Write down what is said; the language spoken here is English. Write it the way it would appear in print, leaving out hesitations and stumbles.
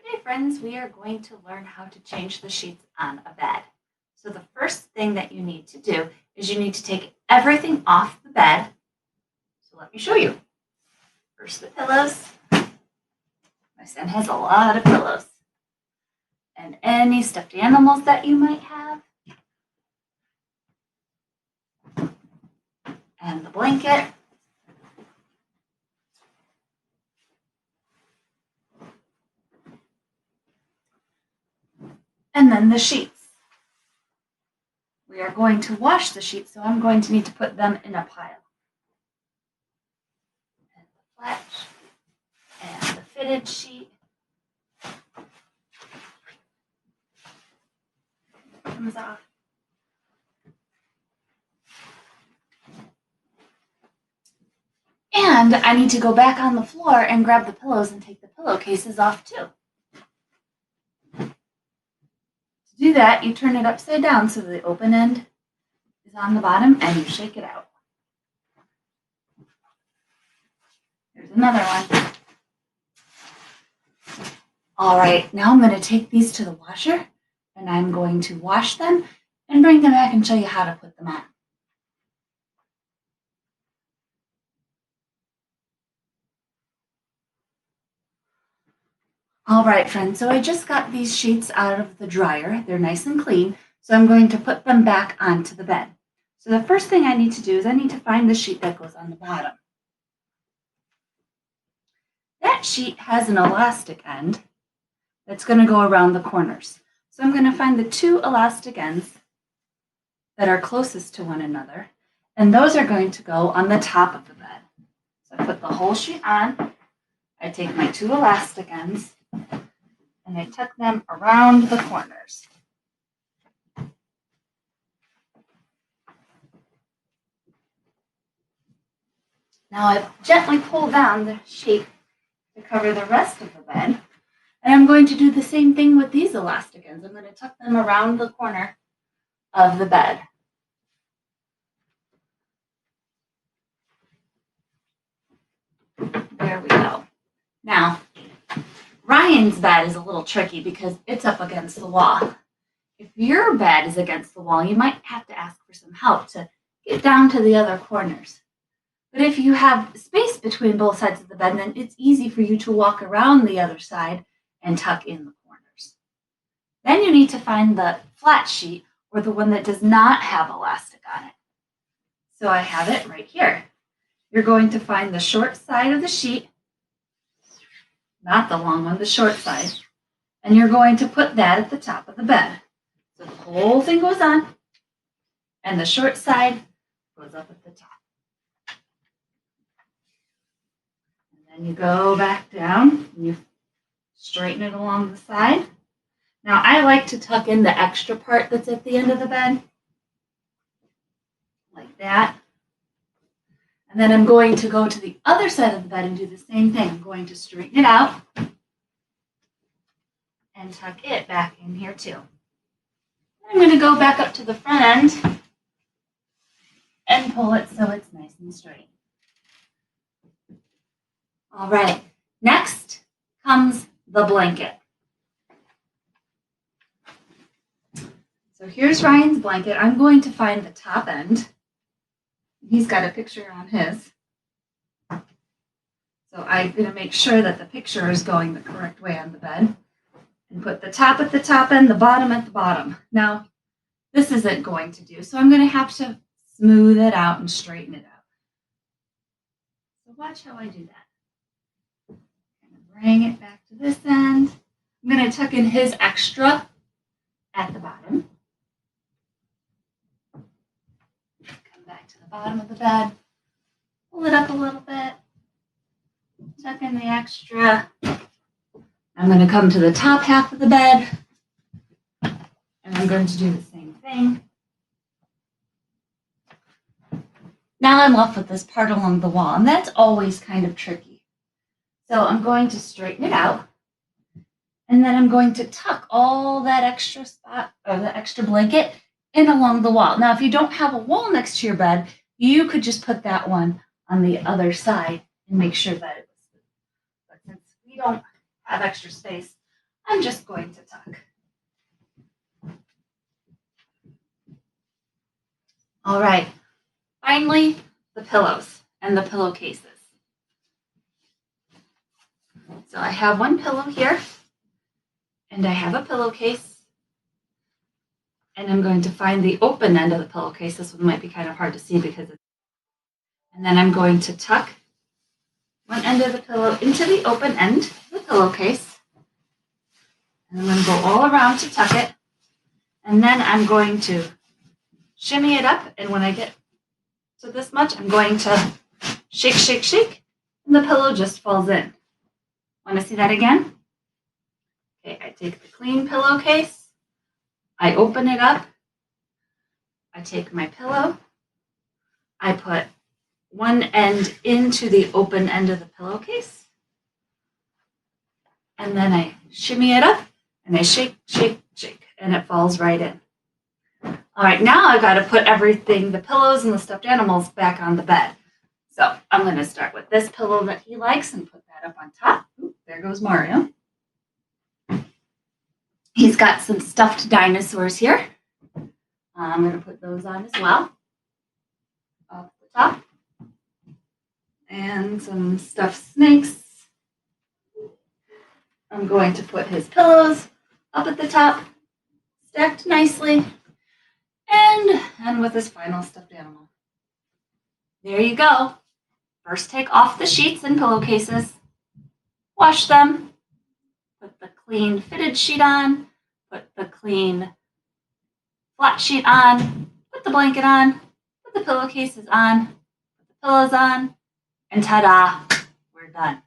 Today, friends, we are going to learn how to change the sheets on a bed. So the first thing that you need to do is you need to take everything off the bed. So let me show you. First, the pillows. My son has a lot of pillows. And any stuffed animals that you might have. And the blanket. And then the sheets. We are going to wash the sheets, so I'm going to need to put them in a pile. And the flat and the fitted sheet. Comes off. And I need to go back on the floor and grab the pillows and take the pillowcases off too. To do that, you turn it upside down so the open end is on the bottom and you shake it out. Here's another one. All right, now I'm going to take these to the washer and I'm going to wash them and bring them back and show you how to put them on. All right, friends, so I just got these sheets out of the dryer. They're nice and clean, so I'm going to put them back onto the bed. So the first thing I need to do is I need to find the sheet that goes on the bottom. That sheet has an elastic end that's going to go around the corners. So I'm going to find the two elastic ends that are closest to one another, and those are going to go on the top of the bed. So I put the whole sheet on, I take my two elastic ends, and I tuck them around the corners. Now I've gently pulled down the sheet to cover the rest of the bed. And I'm going to do the same thing with these elastic ends. I'm going to tuck them around the corner of the bed. There we go. Now, Ryan's bed is a little tricky because it's up against the wall. If your bed is against the wall, you might have to ask for some help to get down to the other corners. But if you have space between both sides of the bed, then it's easy for you to walk around the other side and tuck in the corners. Then you need to find the flat sheet or the one that does not have elastic on it. So I have it right here. You're going to find the short side of the sheet, not the long one, the short side, and you're going to put that at the top of the bed. So the whole thing goes on, and the short side goes up at the top. And then you go back down, and you straighten it along the side. Now, I like to tuck in the extra part that's at the end of the bed, like that. And then I'm going to go to the other side of the bed and do the same thing. I'm going to straighten it out and tuck it back in here too. I'm going to go back up to the front end and pull it so it's nice and straight. All right, next comes the blanket. So here's Ryan's blanket. I'm going to find the top end. He's got a picture on his. So I'm going to make sure that the picture is going the correct way on the bed. And put the top at the top end, the bottom at the bottom. Now, this isn't going to do, so I'm going to have to smooth it out and straighten it out. So watch how I do that. I'm going to bring it back to this end. I'm going to tuck in his extra at the bottom. Come back to the bottom of the bed. Pull it up a little bit. Tuck in the extra. I'm going to come to the top half of the bed. And I'm going to do the same thing. Now I'm left with this part along the wall, and that's always kind of tricky. So I'm going to straighten it out. And then I'm going to tuck all that extra spot or the extra blanket in along the wall. Now, if you don't have a wall next to your bed, you could just put that one on the other side and make sure that it was. But since we don't have extra space, I'm just going to tuck. All right, finally, the pillows and the pillowcases. So I have one pillow here, and I have a pillowcase, and I'm going to find the open end of the pillowcase. This one might be kind of hard to see because it's, and then I'm going to tuck one end of the pillow into the open end of the pillowcase, and I'm going to go all around to tuck it, and then I'm going to shimmy it up, and when I get to this much, I'm going to shake, shake, shake, and the pillow just falls in. Want to see that again? Okay, I take the clean pillowcase, I open it up, I take my pillow, I put one end into the open end of the pillowcase, and then I shimmy it up, and I shake, shake, shake, and it falls right in. All right, now I've got to put everything, the pillows and the stuffed animals, back on the bed. So I'm going to start with this pillow that he likes and put that up on top. Ooh, there goes Mario. He's got some stuffed dinosaurs here. I'm going to put those on as well. Off the top. And some stuffed snakes. I'm going to put his pillows up at the top, stacked nicely, and with his final stuffed animal. There you go. First, take off the sheets and pillowcases, wash them, put the clean fitted sheet on, put the clean flat sheet on, put the blanket on, put the pillowcases on, put the pillows on, and ta-da, we're done.